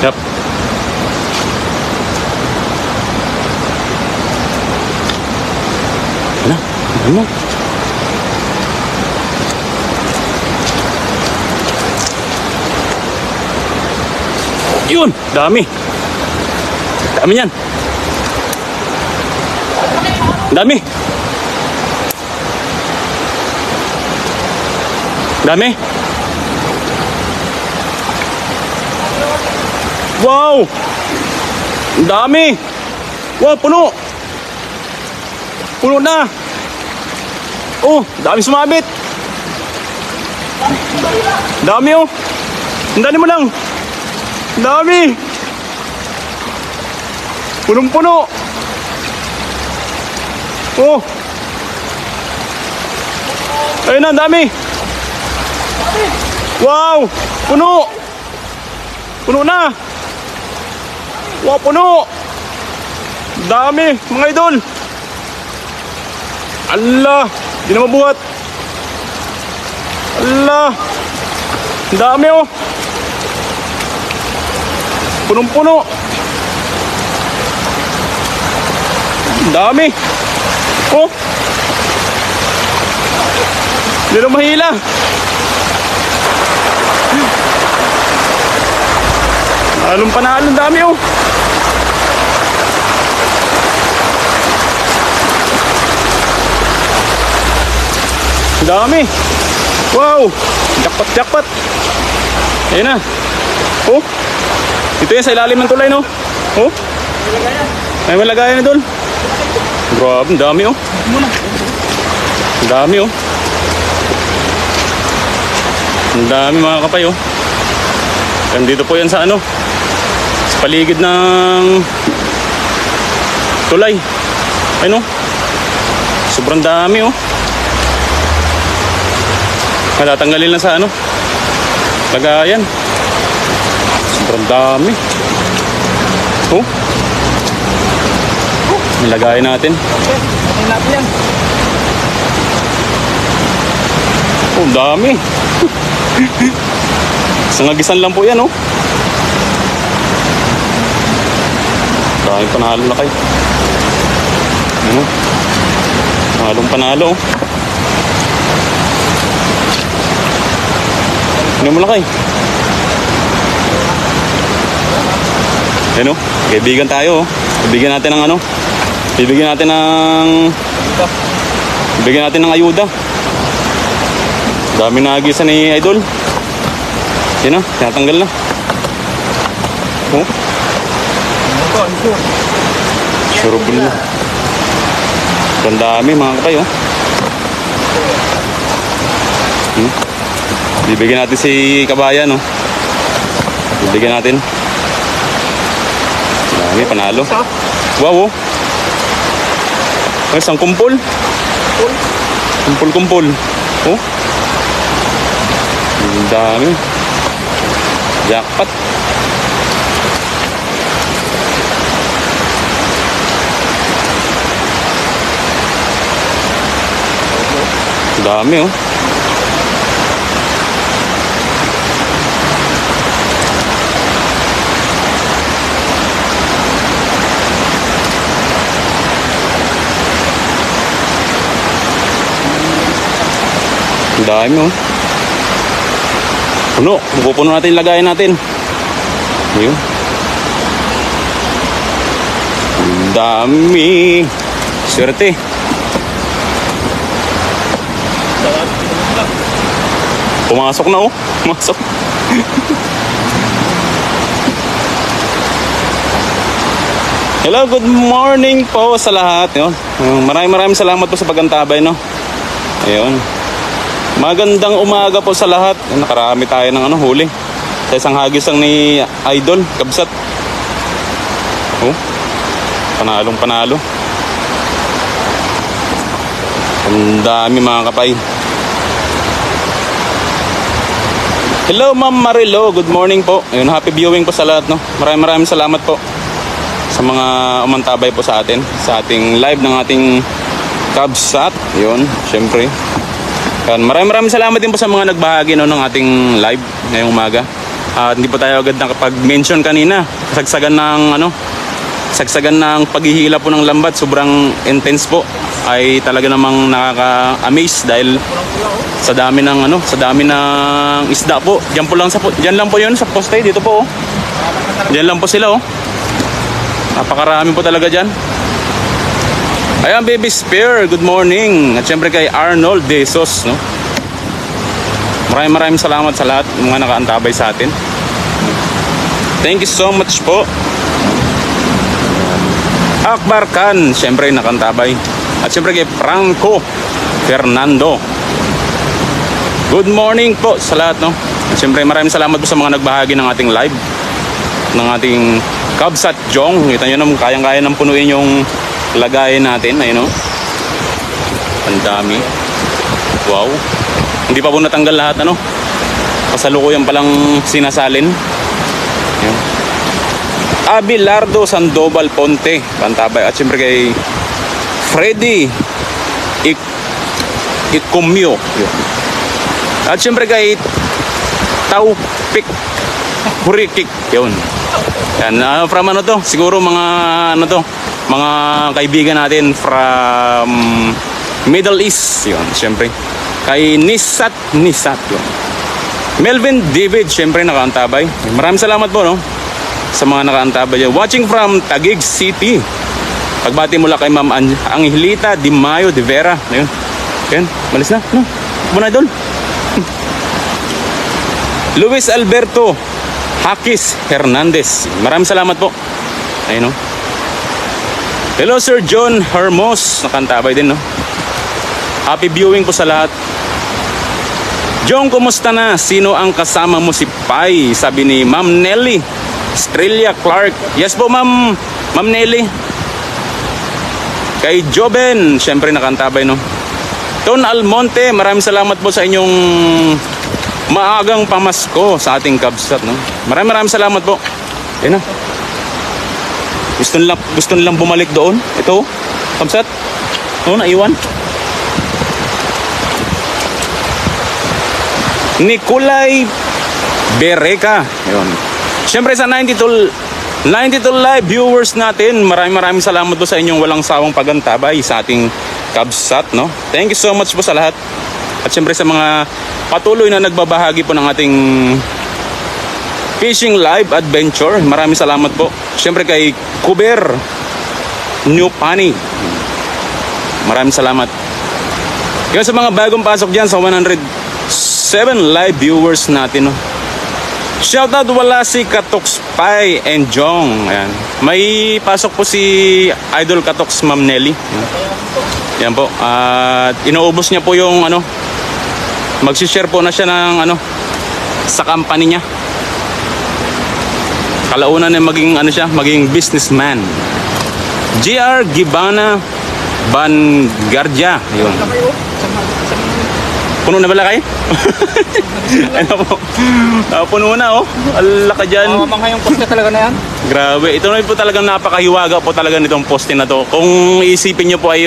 Yep. Ano? Yun, dami. Dami yan. Dami. Dami. Wow! Ang dami! Wow, puno! Puno na! Oh, dami sumabit! Dami oh! Ang dali mo lang! Ang dami! Punong-puno! Oh! Ayun na, ang dami! Wow! Puno! Puno na! Wow, puno! Dami, mga idol! Allah! Di na mabuhat! Allah! Dami oh! Punong-puno! Dami! Oh! Di na mahila! Halong panalo, dami oh! Dami! Wow! Jackpot, jackpot! Ayun na! Oh! Ito yan sa ilalim ng tulay no? Oh! May malagayan na doon! Grabe, ang dami oh! Ang dami oh! Ang dami mga kapay oh! Nandito po yan sa ano? Sa paligid ng tulay. Ayun oh! Sobrang dami oh! Matatanggalin lang sa ano? Lagayan. Sobrang dami. Oh. Nilagay natin. Oh, dami. Sangagisan lang po yan, oh. Maraming panalo na kayo. Ano? Panalong panalo, oh. Ano mo lang kayo? Ano? Kaibigan tayo, oh. Bibigyan natin ng ano? Bibigyan natin ng ayuda. Dami na agisa ni Idol. Yan na, tinatanggal na. Oh. Surubol na. Ang dami mga kapay, oh. Bibigyan natin si Kabayan, no? Bibigyan natin. Dami, panalo. Wow, oh. Ay, isang kumpol. Kumpol-kumpol. Oh. Ang dami. Jackpot. Dami, oh. Dami oh. Puno. Pupuno natin yung lagayan natin. Ayun. Dami. Swerte. Pumasok na oh. Pumasok. Hello, good morning po sa lahat. Maraming salamat po sa pagantabay, no? Ayun. Magandang umaga po sa lahat. Nakarami tayo ng huli. Sa isang hagis ang ni Idol, Kabsat. Oh. Panalong panalo. Ang dami mga kapay. Hello Ma'am Marilo, good morning po. Ayun, happy viewing po sa lahat, no. Maraming salamat po sa mga umantabay po sa atin, sa ating live ng ating Kabsat. Ayun, syempre. Yan, maraming salamat din po sa mga nagbahagi, no, ng ating live ngayong umaga. At hindi po tayo agad nakapag-mention kanina. Sagsagan ng paghihila po ng lambat, sobrang intense po. Ay talaga namang nakaka-amaze dahil sa dami ng isda po. Diyan lang po 'yon sa poste dito po. Oh. Diyan lang po sila oh. Napakarami po talaga diyan. Ayan, Baby Spear, good morning. At syempre kay Arnold De Sos, no? Maraming salamat sa lahat ng mga nakaantabay sa atin. Thank you so much po. Akbar Khan, syempre nakantabay. At syempre kay Franco Fernando. Good morning po sa lahat, no? At syempre maraming salamat po sa mga nagbahagi ng ating live, ng ating Kabsat Jong. Kita nyo naman, kayang-kaya nang punuin yung lagayan natin. Ayun, no? Ang dami. Wow. Hindi pa po natanggal lahat, ano? Kasalukuyan palang sinasalin. Ayun. Abelardo Sandoval Ponte, kantabay. At syempre kay Freddy Ikumyo. At syempre kay Taupik Hurikik. Yun. Yan, from ano to? Siguro mga mga kaibigan natin from Middle East. Yun, syempre. Kay Nisat. Yun. Melvin David, syempre nakaantabay. Maraming salamat po, no? Sa mga nakaantabay dyan. Watching from Taguig City. Pagbati mula kay Ma'am Angelita Di Mayo de Vera. Ayun. Ayun. Malis na. No? Muna doon. Luis Alberto Hakis Hernandez. Maraming salamat po. Ayun, no? Hello Sir John Hermos. Nakaantabay din, no? Happy viewing po sa lahat. Jong, kumusta na? Sino ang kasama mo? Si Pai, sabi ni Ma'am Nelly Estrella Clark. Yes po, Ma'am Nelly. Kay Joben, syempre nakantabay, no? Ton Almonte, maraming salamat po sa inyong maagang pamasko sa ating Kabsat, no? Maraming salamat po. Ayun na. Gusto nilang bumalik doon. Ito, Kabsat. No, naiwan. Nikolay Bereka. Ayun. Siyempre sa 92 live viewers natin, maraming salamat po sa inyong walang sawang pagantabay sa ating Kabsat, no? Thank you so much po sa lahat. At siyempre sa mga patuloy na nagbabahagi po ng ating fishing live adventure, maraming salamat po. Siyempre kay Kuber New Pani, maraming salamat. Kaya sa mga bagong pasok dyan sa 107 live viewers natin, no? Shoutout, wala si Katox Pai and Jong. Ayan. May pasok po si Idol Katox, Ma'am Nelly. Yan po. At inuubos niya po yung magsishare po na siya ng sa company niya. Kalaunan na maging businessman. GR Gibana Bangardia. Yun. Puno na bala kayo? Ano po? Puno na, oh. Ala ka dyan. Mga yung poste talaga na yan. Grabe. Ito na po talagang napakahiwaga po talaga nitong poste na to. Kung iisipin nyo po ay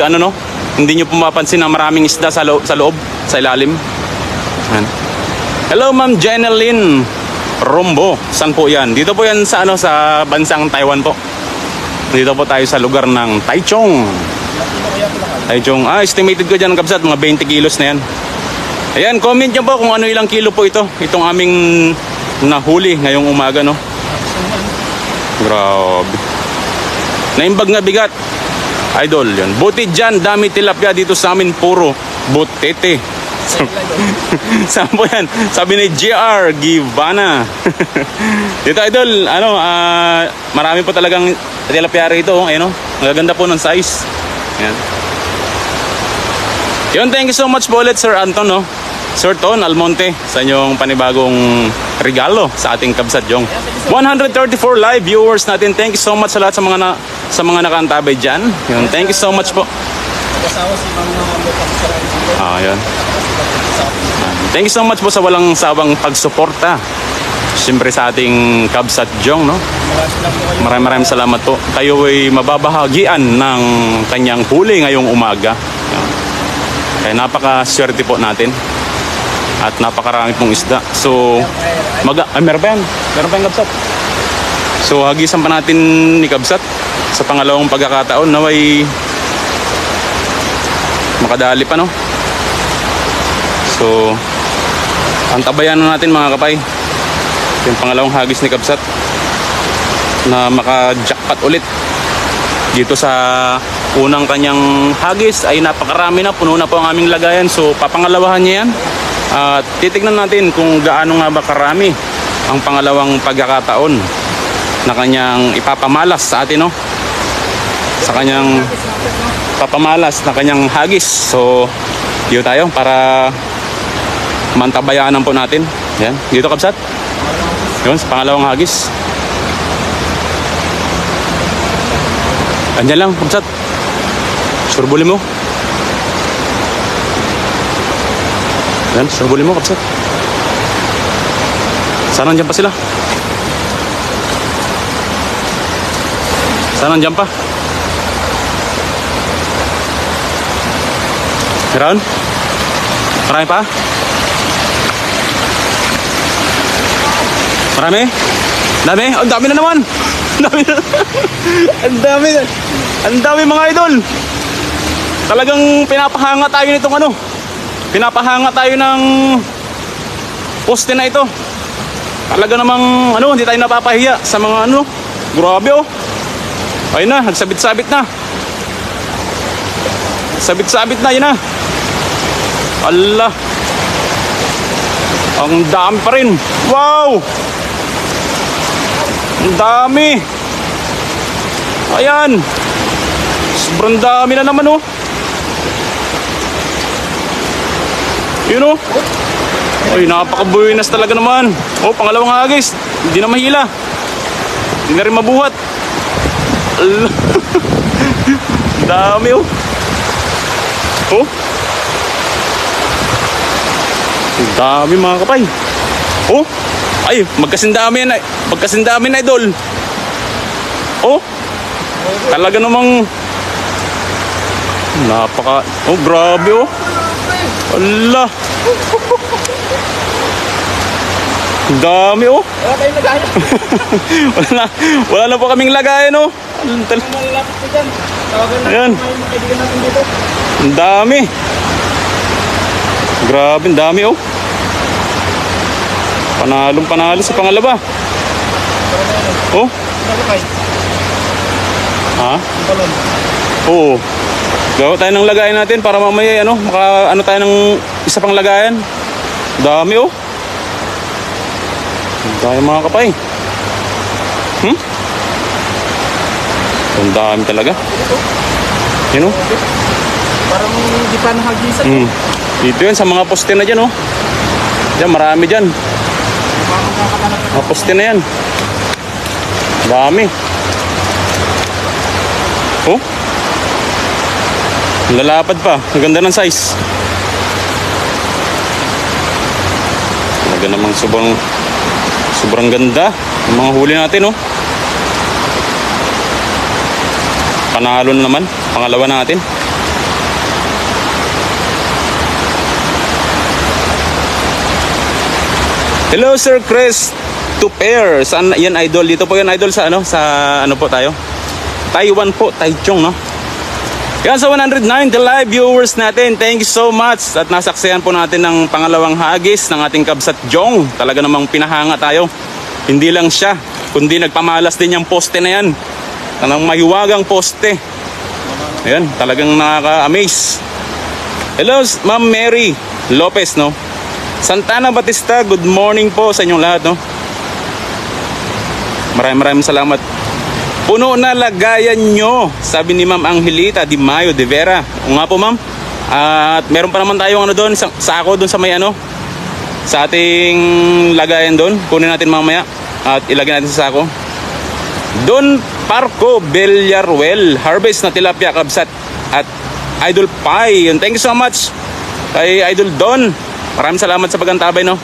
hindi nyo po mapansin na maraming isda sa loob, sa ilalim. Yan. Hello, Ma'am Jeneline Rombo. Saan po yan? Dito po yan sa sa bansang Taiwan po. Dito po tayo sa lugar ng Taichung. Taichung. Estimated ko dyan ng Kabsat, mga 20 kilos na yan. Ayan, comment nyo po kung ilang kilo po itong aming nahuli ngayong umaga, no? Grabe. Naimbag na bigat. Idol, yun. Buti dyan, dami tilapia dito sa amin, puro butete. Saan po yan? Sabi ni GR Givana. Dito, Idol, marami po talagang tilapia rito. Ayun, magaganda po ng size. Ayan. Yun, thank you so much po ulit, Sir Anton, no? Sir Ton Almonte, sa inyong panibagong regalo sa ating Kabsat Jong. 134 live viewers natin. Thank you so much sa lahat sa mga nakaantabay dyan. Yun, thank you so much po. Yun. Thank you so much po sa walang sawang pagsuporta. Siyempre sa ating Kabsat Jong, no? Maraming salamat po. Kayo ay mababahagian ng kanyang huli ngayong umaga. Kaya napaka-swerte po natin. At napakarami pong isda. So, meron pa yan. Meron pa yung kabsat. So, hagisan pa natin ni kabsat sa pangalawang pagkakataon. Naway makadali pa, no? So, antabayan na natin mga kapay. Yung pangalawang hagis ni kabsat na maka-jackpot ulit. Dito sa unang kanyang hagis ay napakarami na, puno na po ang aming lagayan. So papangalawahan niya yan. At titignan natin kung gaano nga ba karami ang pangalawang pagkakataon na kanyang ipapamalas sa atin, no? Sa kanyang papamalas na kanyang hagis. So dito tayo para mantabayanan po natin. Yan, dito kabsat. Yun, sa pangalawang hagis. Andyan lang, kabsat. Surbuli mo. Yan, surbuli mo, kabsat. Sana andyan pa sila. Sana andyan pa. Meron? Marami pa? Marami? Dami? Oh, dami na naman! Dami na. Ang dami mga idol. Talagang pinapahanga tayo nitong ano. Pinapahanga tayo ng poste na ito. Talaga namang ano, hindi tayo napapahiya sa mga ano. Grabe oh. Ayun na, nagsabit-sabit na. Sabit-sabit na, yun na. Allah. Ang dami pa rin. Wow! Ang dami. Ayan. Sobrang dami na naman oh. Yun oh. Ay, napakabuinas talaga naman. Oh, pangalawang hagis. Hindi na mahila. Hindi na rin mabuhat. Allah. Dami oh. Oh. Ang dami mga kapay. Oh. Ay, magkasindami yan. Magkasindami na idol. Oh. Talaga namang napaka. Oh, grabe oh. Allah. Ang dami oh. Wala tayong lagayan. wala na po kaming lagayan oh. Malapit ko dyan. Tawagan natin Ayan. mga kaibigan natin dito. Ang dami. Grabe, ang dami oh. Panalong panalo sa pangalawa. Oh? Nalakay. Ha? Ang balon. Oo. Gawa tayo ng lagayan natin para mamaya ano, maka ano tayo ng isa pang lagayan. Dami oh. Dami mga kapay. Ang dami talaga. Yun oh. Parang hindi pa nahagisan. Dito yan sa mga poste na dyan oh. Diyan marami dyan. Mga poste na yan. Dami. Oh. Lalapad pa. Ang ganda ng size. Talaga namang sobrang ganda ng mga huli natin oh. Panalo na naman. Pangalawa natin. Hello Sir Chris Tuper. Saan yan idol? Dito po yan idol sa ano? Sa ano po tayo? Taiwan po, Taichung no? Yan sa 190 live viewers natin. Thank you so much. At nasaksihan po natin ng pangalawang hagis ng ating kabsat Jong. Talaga namang pinahanga tayo. Hindi lang siya, kundi nagpamalas din yung poste na yan. Tanang mahiwagang poste. Ayan, talagang nakaka-amaze. Hello Ma'am Mary Lopez no? Santana Batista, good morning po sa inyong lahat no? Maraming salamat. Puno na lagayan nyo, sabi ni Ma'am Angelita Di Mayo de Vera. O nga po ma'am. At meron pa naman tayong ano doon, sako doon sa may ano, sa ating lagayan doon. Kunin natin mamaya at ilagay natin sa sako. Don Parco Villarruel, harvest na tilapia kabsat at Idol Pai. Thank you so much kay Idol Don. Maraming salamat sa pagantabay no.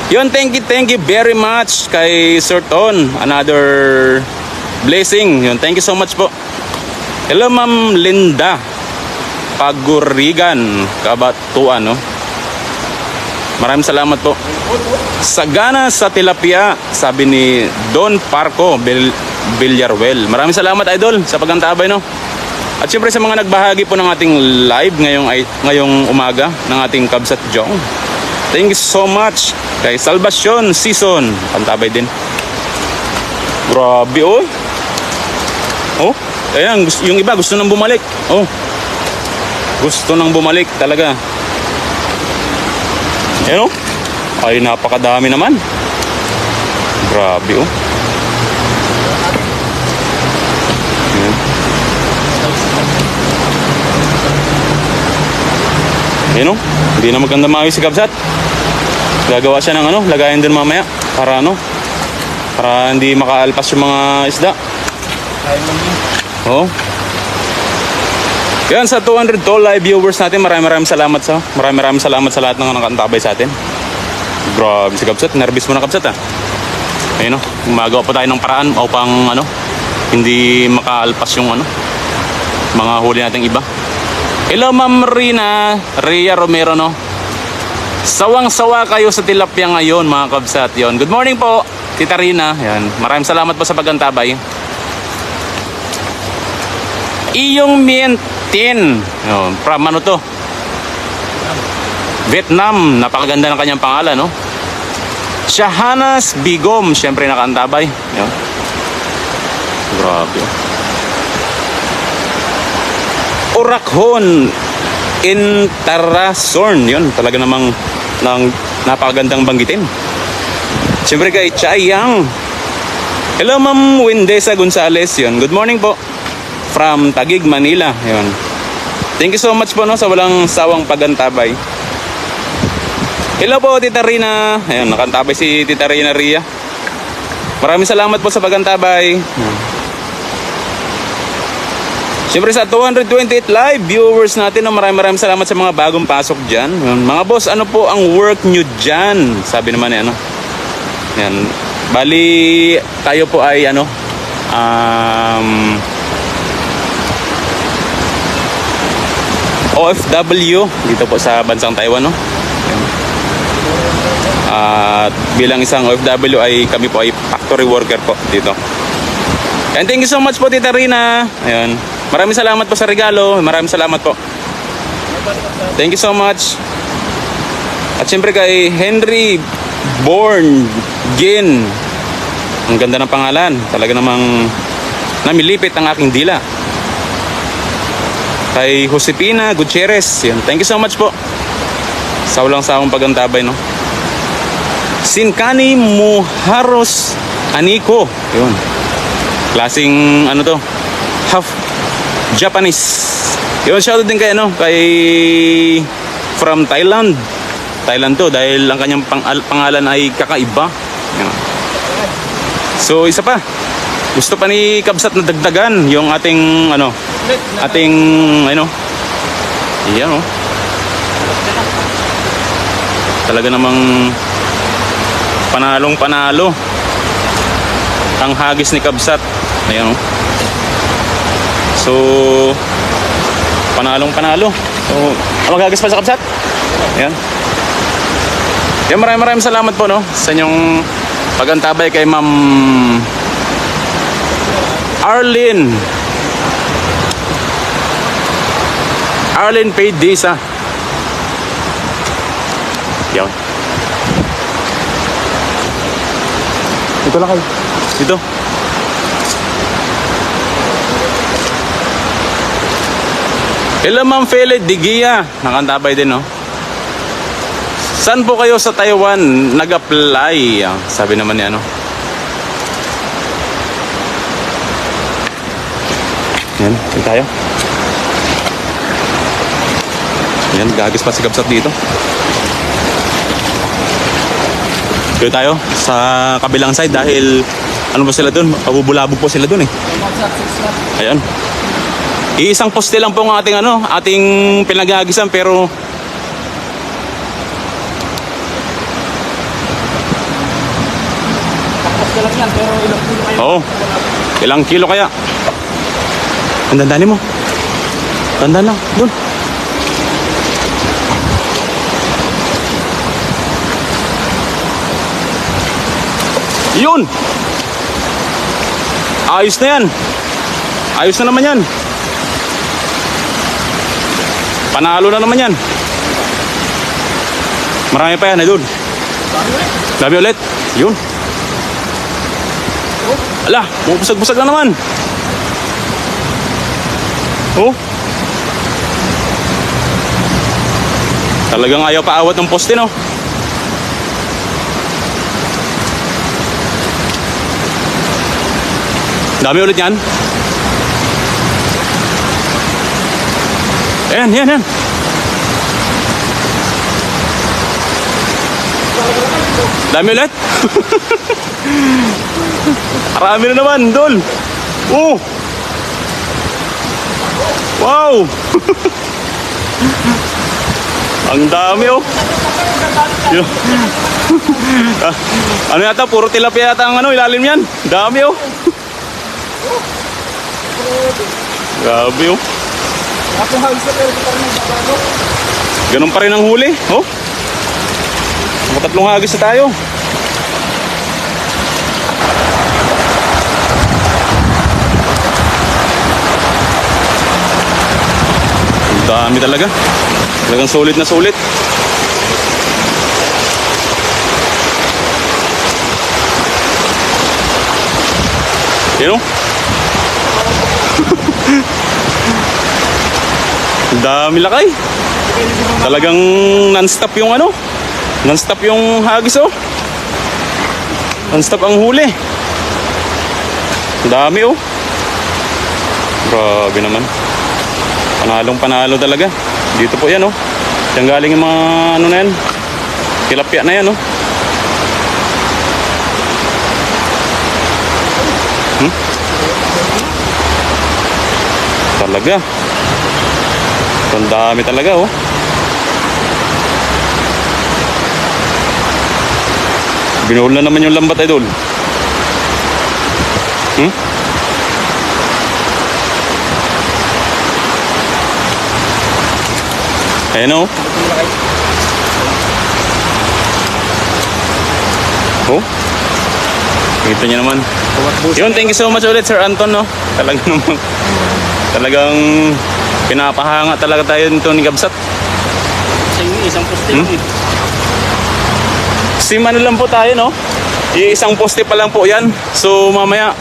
Yun, thank you very much kay Sir Ton. Another blessing. Yun, thank you so much po. Hello Ma'am Linda. Pagurigan, Kabatuan, no? Maraming salamat po. Sagana sa tilapia, sabi ni Don Parco Villarwel. Maraming salamat, idol, sa pagantabay, no? At syempre sa mga nagbahagi po ng ating live ngayong umaga ng ating Kabsat Jong. Thank you so much kay Salvacion Season. Pantabay din. Grabe, oh. Oh, ayan, yung iba gusto nang bumalik. Oh. Gusto nang bumalik talaga. Ayan, oh. Ay, napakadami naman. Grabe, oh. Ayan. Ayan, oh. Hindi na maganda maayos si Kabsat. Gagawa siya ng ano, lagayan din mamaya. Para ano, para hindi makaalpas yung mga isda. Ayun lang yun. Oh. Yan, sa 200 to live viewers natin, maraming salamat sa lahat ng nakaantabay sa atin. Grabe si Kabsat, nervous mo na Kabsat, ah. Ayun, oh, gumagawa pa tayo ng paraan upang ano, hindi makaalpas yung ano, mga huli nating iba. Hello Ma'am Rhea Romero, no. Sawang-sawa kayo sa tilapia ngayon, mga Kabsat. Yon. Good morning po, Tita Rina. Yan. Maraming salamat po sa pagantabay. Iyong Mientin. Yun. From ano to? Vietnam. Napakaganda ng kanyang pangalan, no? Shahanas Bigom. Siyempre nakaantabay. Yun. Grabe. Orakhon Intarasorn. Yun. Talaga namang napakagandang banggitin. Siyempre kay Chayang. Hello Ma'am Windesa Gonzales. Yun. Good morning po. From Taguig, Manila. Yun. Thank you so much po, no, sa walang sawang pagantabay. Hello po, Tita Rina. Ayun, nakantabay si Tita Rina Ria. Maraming salamat po sa pagantabay. Siyempre sa 228 live viewers natin, no, maraming salamat sa mga bagong pasok dyan. Yun. Mga boss, ano po ang work nyo dyan? Sabi naman eh, ano. Yan. Bali, tayo po ay ano, OFW dito po sa bansang Taiwan, no? At bilang isang OFW ay kami po ay factory worker po dito. And thank you so much po, Tita Rina. Ayun. Maraming salamat po sa regalo. Maraming salamat po. Thank you so much. At siyempre kay Henry Born Gin. Ang ganda ng pangalan. Talaga namang namilipit ang aking dila. Kay Josepina Gutierrez. Yan. Thank you so much po. Sa walang sawang pagantabay, no? Sinkani Muharos Aniko. Yun. Klaseng ano to? Half Japanese. Yun, shoutout din kay ano? Kay from Thailand. Thailand to dahil ang kanyang pangalan ay kakaiba. Yan. So isa pa. Gusto pa ni Kabsat na dagdagan yung ating ano, ating ano. Iyan, oh. Talaga namang panalo ang hagis ni Kabsat. Ayan, oh. So panalo. So maghagis pa sa Kabsat. Ayan. Yan, maraming salamat po, no, sa inyong pagantabay kay Ma'am Arlene Paydisa. Yan. Dito lang kayo. Dito. Hello Ma'am Fele Digia. Nakantabay din, no? Saan po kayo sa Taiwan nag-apply? Sabi naman niya, no? Yan, yan tayo. Yan, gagis pa si Kabsat dito. Dito tayo sa kabilang side dahil ano ba sila dun? Pabubulabog po sila dun, eh. Ayan. Iisang poste lang po ang ating ano, ating pinagagisan pero Lang yan, pero ilang kilo kayo? oo. Ilang kilo kaya? Ang dandani mo. Dandan lang. Doon. Yun! Ayos na yan. Ayos na naman yan. Panalo na naman yan. Marami pa yan, idol. Dami ulit. Yun. Ala, bumubusag-busag na naman. Oh. Talagang ayaw paawat ng poste, no? Dami ulit yan. Ayan, yan, yan. Dami ulit. Marami na naman, Dol. Oh. Wow. Ang dami, oh. Yun. Ano yata, puro tilapia yata ang ilalim yan. Dami, oh. Grabe, oh. Ganun pa rin ang huli, oh. Matatlong hagis na tayo. Ang dami talaga. Talagang sulit na sulit. Yan, oh. Ang dami lakay. Talagang non-stop yung ano. Non-stop yung hagis, oh. Non-stop ang huli. Ang dami, oh. Grabe naman. Panalong panalo talaga. Dito po yan, oh. Diyan galing yung mga ano na yan. Tilapia na yan, oh. Talaga. Ang dami talaga, oh. Binuhol na naman yung lambat, idol. Ayan, oh. Oh. Kita niyo naman. Yun, thank you so much ulit, Sir Anton, no. Talagang pinapahanga talaga tayo nito ni Gabsat. Isang poste lang eh. Sim ano lang po tayo, no? Isang poste pa lang po yan. So mamaya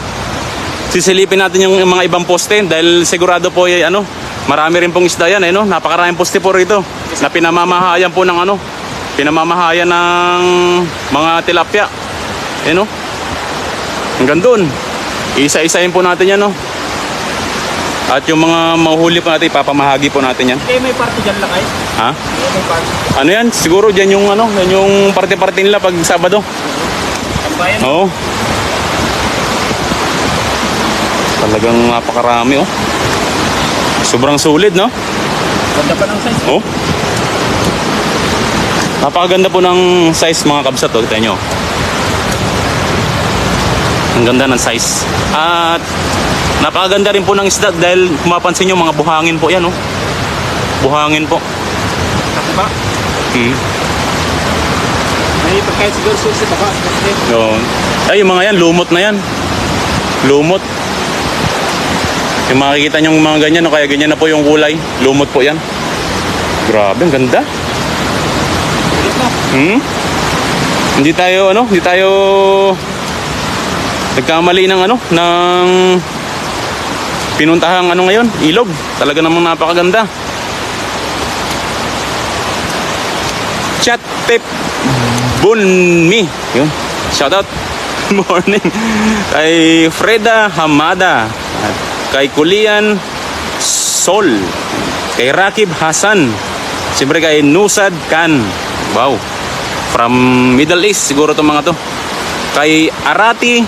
sisilipin natin yung mga ibang poste dahil sigurado po ano, marami rin pong isda yan, no? Napakaraming poste po rito na pinamamahayan po ng ano, pinamamahayan ng mga tilapia. No? Hanggang doon. Isa-isahin po natin yan, no? At yung mga mahuhuli po natin, ipapamahagi po natin yan. May party dyan lang, Ha? May party. Ano yan? Siguro dyan yung ano, yan yung parte-parte nila pag Sabado. Tambayan. Oo. Talagang napakarami, oh. Sobrang sulit, no? Ganda pa ng size. Oh. Napakaganda po ng size, mga kabsat, oh. Kita nyo. Ang ganda ng size. At napakaganda rin po ng isda dahil mapansin nyo mga buhangin po yan, oh. Buhangin po. Kasi ba? May pagkain siguro susi baka. Yun. Ay, yung mga yan, lumot na yan. Lumot. Yung makikita nyo mga ganyan, no? Kaya ganyan na po yung kulay. Lumot po yan. Grabe, ang ganda. Hindi tayo, ano, hindi tayo nagkamali ng ano, ng pinuntahang ano ngayon, ilog. Talaga namang napakaganda. Chat tip Bunmi. Yun. Shoutout. Morning. Kay Freda Hamada. At kay Kulian Sol. Kay Rakib Hasan. Siyempre kay Nusad Khan. Wow. From Middle East siguro itong mga to. Kay Arati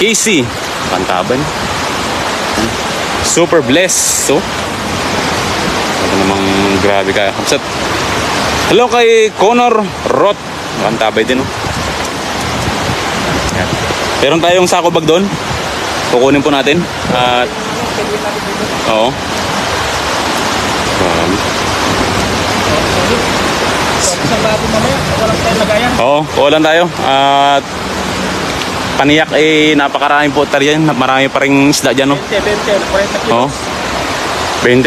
Casey. Pantaban. Super blessed. So, ito namang grabe ka. Kapsat. Hello kay Connor Roth. Pantabay din, oh. Yan. Meron tayong sako bag doon. Kukunin po natin. At oo. Isang bago mamaya. Walang tayo lagayan. Oo, kuha lang tayo. At Paniyak napakaraming po yan. Marami pa rin isda dyan, no? 20, 40 kilos. Oh. 20.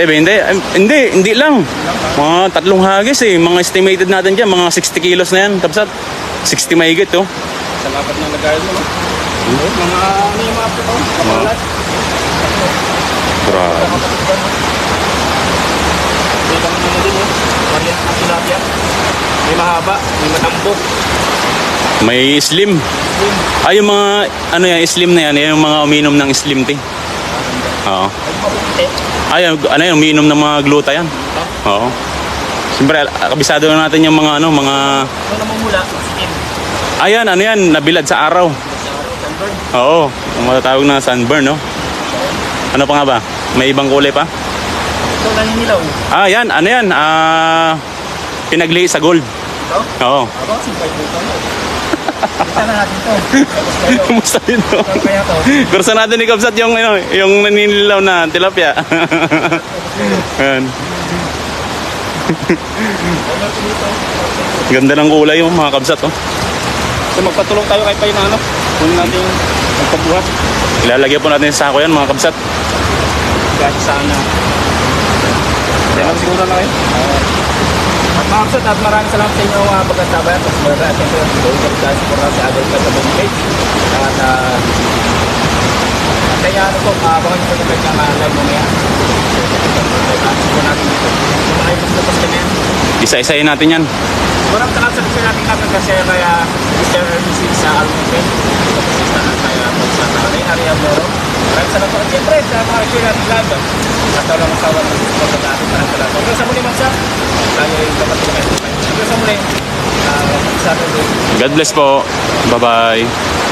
Hindi lang. Mga 3 hagis Mga estimated natin dyan, mga 60 kilos na yan, kabsat. 60 mahigit, oh. Sa lapat ng lagayan mo, no? Mga ano yung mga pito, kapalat. Grabe. Dito mo naman din, variant ng tilapia. May mahaba, may matambok. May slim. Ay, yung mga, ano yan, slim na yan. Yan yung mga uminom ng slim tea. Oo. May mabuti. Ay, ano yan, uminom ng mga gluta yan. Oo. Siyempre, kabisado na natin yung mga, ano, mga... Ano namumula? Skin. Ayan, ano yan, nabilad sa araw. Sa araw, sunburn. Oo, ang matatawag na sunburn, no? Ano pa nga ba? May ibang kulay pa? Ito naninilaw. Ah, yan, ano yan? Pinagli sa gold. Ito? Oo. Aba, simpay dito. Kita na natin to. Kumusta yun, no? Saan kaya to? Kursa natin ni Kabsat yung, ano, yung naninilaw na tilapia. Ayan. Ganda ng kulay yung mga Kabsat, oh. So magpatulong tayo kay Pay na ano. Kunin natin yung magpabuhat. Ilalagay po natin sa sako yan, mga Kabsat. Kahit sana. Kaya siguro na kayo. At mga kapsat, at maraming salamat sa inyo mga pagkasabayan. Tapos mga siyempre, doon ka dahil siguro sa agad ka sa buong page. At kaya ano po, baka nyo sa kapag ng live mamaya. Siguro natin dito. Kung makipos na pas kami yan. Isa-isayin natin yan. Marang takasal sa natin natin kasi kaya Mr. RBC sa Almonte. Tapos isa na kaya po sa Tarin, Ariel Moro. Maraming salamat po. At siyempre, sa mga share natin live. At walang masawa ng pagkakaatin. Maraming salamat. Hanggang sa muli mga kapsat. Tayo yung kapatid natin. Hanggang sa muli. Sa atin. God bless po. Bye-bye.